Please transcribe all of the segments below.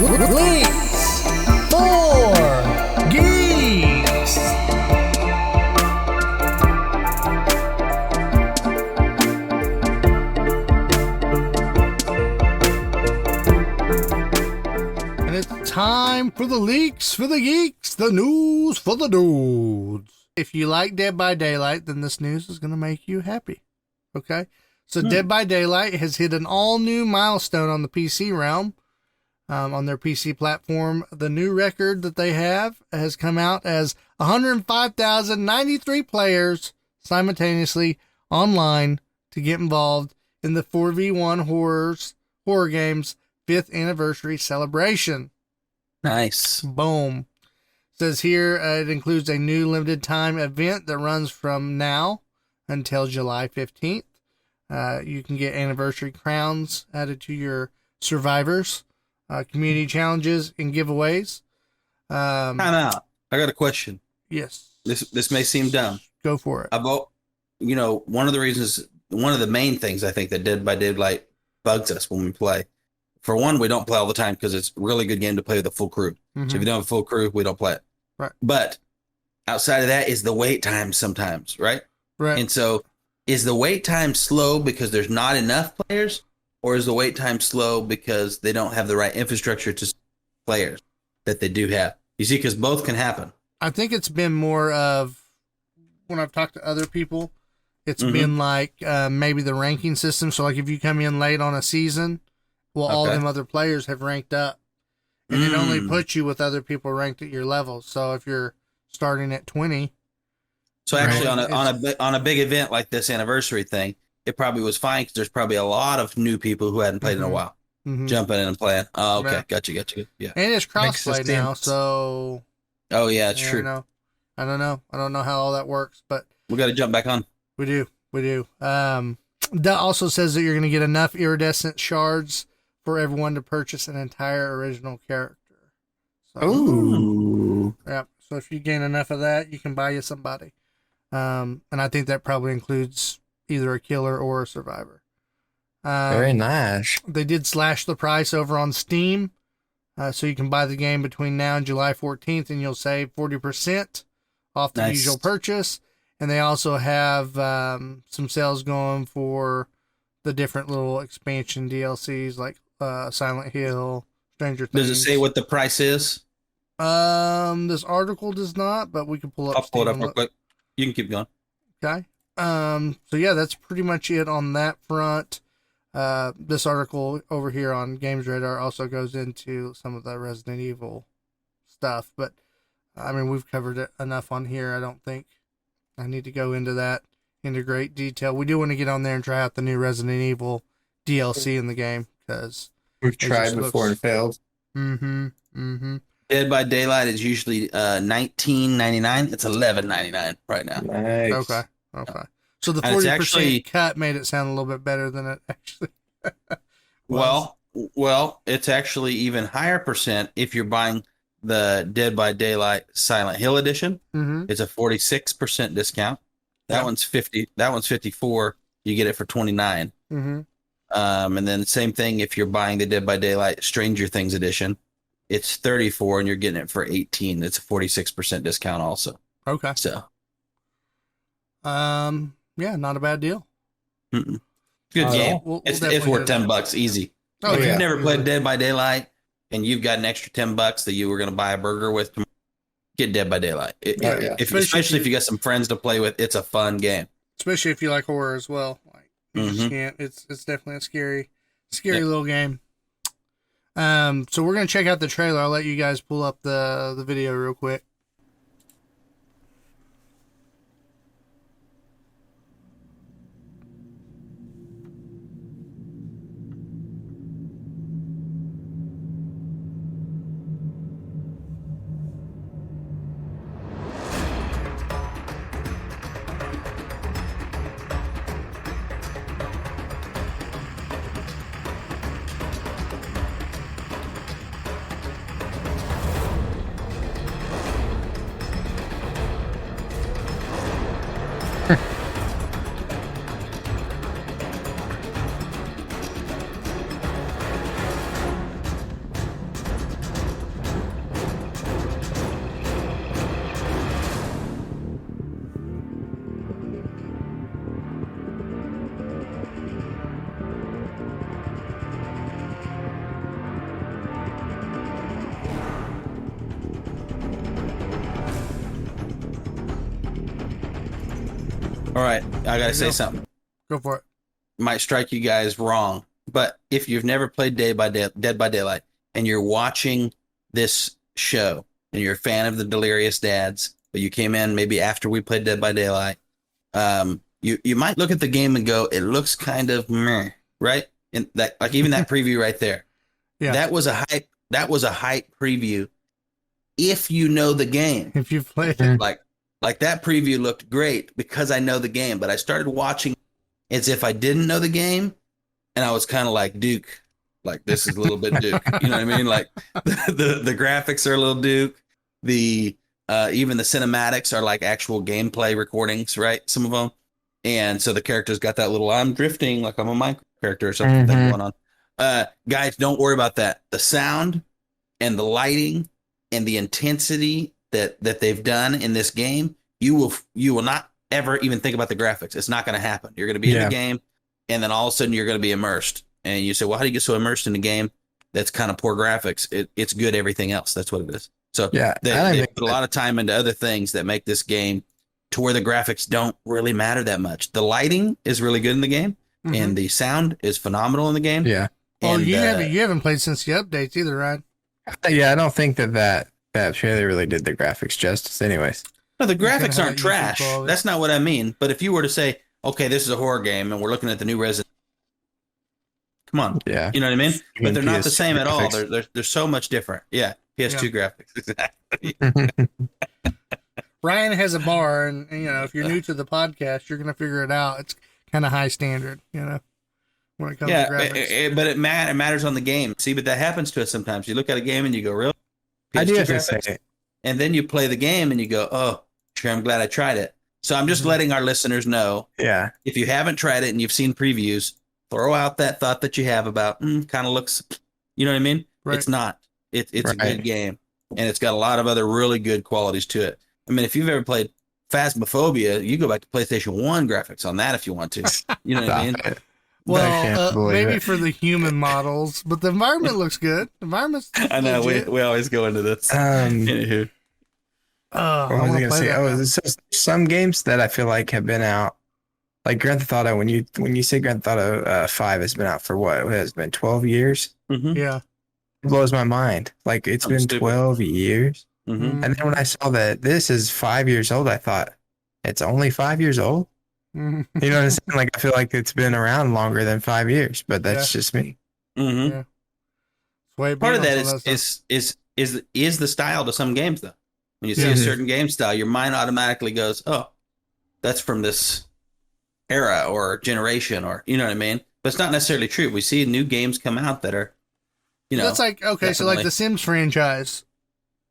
Leaks for Geeks. And it's time for the leaks for the geeks, the news for the dudes. If you like Dead by Daylight, then this news is going to make you happy. Okay? So Dead by Daylight has hit an all-new milestone on the PC realm, on their PC platform. The new record that they have has come out as 105,093 players simultaneously online to get involved in the 4v1 horror games 5th anniversary celebration. Nice. Boom. Says here it includes a new limited time event that runs from now until July 15th. You can get anniversary crowns added to your survivors, community challenges, and giveaways. Time out. I got a question. Yes. This may seem dumb. Go for it. One of the main things I think that Dead by Daylight bugs us when we play. For one, we don't play all the time because it's a really good game to play with a full crew. Mm-hmm. So if you don't have a full crew, we don't play it. Right. But outside of that is the wait time sometimes, right? Right. And so is the wait time slow because there's not enough players, or is the wait time slow because they don't have the right infrastructure to players that they do have? You see, because both can happen. I think it's been more of, when I've talked to other people, it's been like maybe the ranking system. So like if you come in late on a season, all them other players have ranked up. And it only puts you with other people ranked at your level. So if you're starting at 20. So actually on a big event like this anniversary thing, it probably was fine because there's probably a lot of new people who hadn't played in a while jumping in and playing. Oh, okay. Yeah. Gotcha. Yeah. And it's crossplay now, so. Oh, yeah, it's true. I don't know. I don't know how all that works, but. We got to jump back on. We do. That also says that you're going to get enough iridescent shards for everyone to purchase an entire original character. So, ooh. Yeah. So if you gain enough of that, you can buy you somebody. And I think that probably includes either a killer or a survivor. Very nice. They did slash the price over on Steam. So you can buy the game between now and July 14th and you'll save 40% off the usual purchase. And they also have some sales going for the different little expansion DLCs like Silent Hill, Stranger Things. Does it say what the price is? This article does not, but we can pull up. I'll pull it up real quick. You can keep going. Okay. So yeah, that's pretty much it on that front. This article over here on Games Radar also goes into some of the Resident Evil stuff, but I mean, we've covered it enough on here. I don't think I need to go into that into great detail. We do want to get on there and try out the new Resident Evil DLC in the game because we've tried before and failed. Dead by Daylight is usually $19.99. It's $11.99 right now. Nice. Okay. So the 40% cut made it sound a little bit better than it actually was. Well, it's actually even higher percent if you're buying the Dead by Daylight Silent Hill edition. It's a 46% discount. That one's 50. That one's 54. You get it for 29. And then same thing if you're buying the Dead by Daylight Stranger Things edition. It's 34 and you're getting it for 18. It's a 46% discount also. Okay. So. Yeah, not a bad deal. Good game. It's worth $10 easy. Oh, if you've never played Dead by Daylight and you've got an extra $10 that you were going to buy a burger with, get Dead by Daylight. Especially if you got some friends to play with, it's a fun game. Especially if you like horror as well. Like you just can't. It's definitely a scary little game. So we're gonna check out the trailer. I'll let you guys pull up the video real quick. All right, I gotta say something. Go for it. Might strike you guys wrong, but if you've never played Dead by Daylight, and you're watching this show, and you're a fan of the Delirious Dads, but you came in maybe after we played Dead by Daylight, you might look at the game and go, it looks kind of meh, right? And that, like, even that preview right there, Yeah. that was a hype. That was a hype preview. If you know the game, If you've played it. like that preview looked great because I know the game, but I started watching as if I didn't know the game, and I was kind of like Duke, like this is a little bit Duke, you know what I mean? Like the graphics are a little Duke, the even the cinematics are like actual gameplay recordings, right? Some of them, and so the characters got that little I'm drifting like I'm a Minecraft character or something thing going on. Guys, don't worry about that. The sound and the lighting and the intensity that they've done in this game, you will not ever even think about the graphics. It's not going to happen. You're going to be in the game, and then all of a sudden you're going to be immersed. And you say, well, how do you get so immersed in a game that's kind of poor graphics? It's good everything else. That's what it is. So they put a lot of time into other things that make this game to where the graphics don't really matter that much. The lighting is really good in the game, and the sound is phenomenal in the game. Yeah. Well, and, you haven't played since the updates either, right? Yeah, I don't think that trailer really did the graphics justice anyways. No, the graphics aren't trash. That's not what I mean. But if you were to say, okay, this is a horror game and we're looking at the new Resident, come on. Yeah. You know what I mean? But they're not the PS2 same at all. graphics. They're so much different. Yeah. PS2 graphics. Exactly. Ryan has a bar, and if you're new to the podcast, you're gonna figure it out. It's kind of high standard, when it comes to graphics. But it matters on the game. See, but that happens to us sometimes. You look at a game and you go, really? I do have to graphics? say, And then you play the game and you go, oh, sure, I'm glad I tried it. So I'm just letting our listeners know, yeah, if you haven't tried it and you've seen previews, throw out that thought that you have about, kind of looks, you know what I mean? Right. It's not. It's a good game, and it's got a lot of other really good qualities to it. I mean, if you've ever played Phasmophobia, you go back to PlayStation 1 graphics on that if you want to. You know what I mean? Well, maybe for the human models, but the environment looks good. The environment's I know we always go into this. Anywho. What was I gonna say? It's just some games that I feel like have been out, like Grand Theft Auto. When you say Grand Theft Auto 5 has been out for what? It has been 12 years. Mm-hmm. Yeah, it blows my mind. Like it's been 12 years. Mm-hmm. And then when I saw that this is 5 years old, I thought it's only 5 years old. You know what I'm saying? Like I feel like it's been around longer than 5 years, but that's just me. Mm-hmm. Yeah. Way part of that is the style to some games though. When you see a certain game style, your mind automatically goes, "Oh, that's from this era or generation," or you know what I mean. But it's not necessarily true. We see new games come out that are, that's like so like the Sims franchise.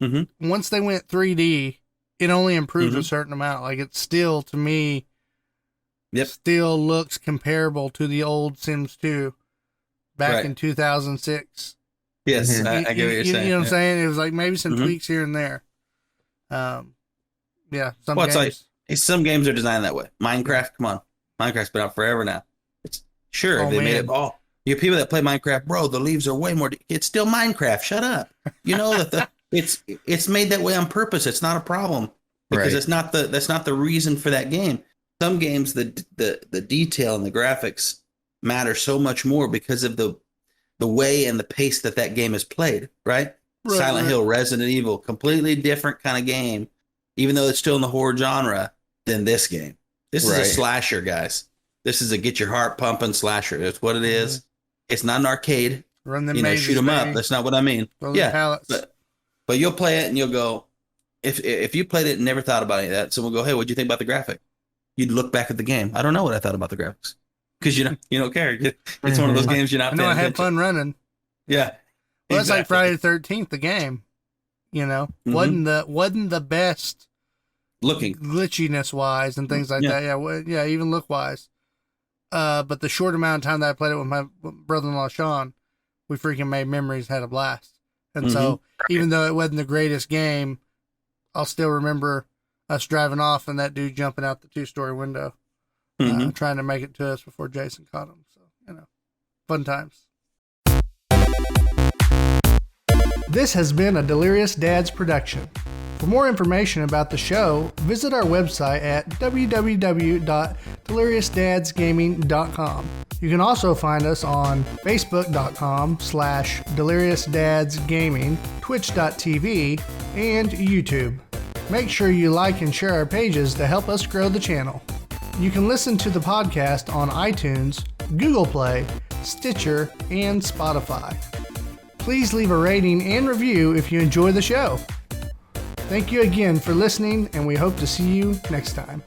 Mm-hmm. Once they went 3D, it only improved a certain amount. Like it still, to me, still looks comparable to the old Sims 2 back in 2006. Yes, I get what you're saying. You know what I'm saying? It was like maybe some tweaks here and there. Some games. It's like some games are designed that way. Minecraft, come on, Minecraft's been out forever now. It's they made it all. You have people that play Minecraft, bro. The leaves are way more. It's still Minecraft. Shut up. You know that it's made that way on purpose. It's not a problem because that's not the reason for that game. Some games, the detail and the graphics matter so much more because of the way and the pace that game is played. Right. Silent Hill, Resident Evil, completely different kind of game, even though it's still in the horror genre than this game. This is a slasher, guys. This is a get your heart pumping slasher. That's what it is. It's not an arcade. Run them mazes, shoot them up. That's not what I mean. But you'll play it and you'll go, if you played it and never thought about any of that, someone will go, hey, what'd you think about the graphic? You'd look back at the game. I don't know what I thought about the graphics because you don't care. It's one of those games you're not. I had fun running. Yeah. Well, it's like Friday the 13th, the game. Wasn't the best looking glitchiness wise and things like that. Yeah, even look wise. But the short amount of time that I played it with my brother-in-law Sean, we freaking made memories, had a blast. And so, even though it wasn't the greatest game, I'll still remember us driving off and that dude jumping out the 2-story window, trying to make it to us before Jason caught him. So, fun times. This has been a Delirious Dads production. For more information about the show, visit our website at www.deliriousdadsgaming.com. You can also find us on facebook.com/deliriousdadsgaming, twitch.tv, and YouTube. Make sure you like and share our pages to help us grow the channel. You can listen to the podcast on iTunes, Google Play, Stitcher, and Spotify. Please leave a rating and review if you enjoy the show. Thank you again for listening, and we hope to see you next time.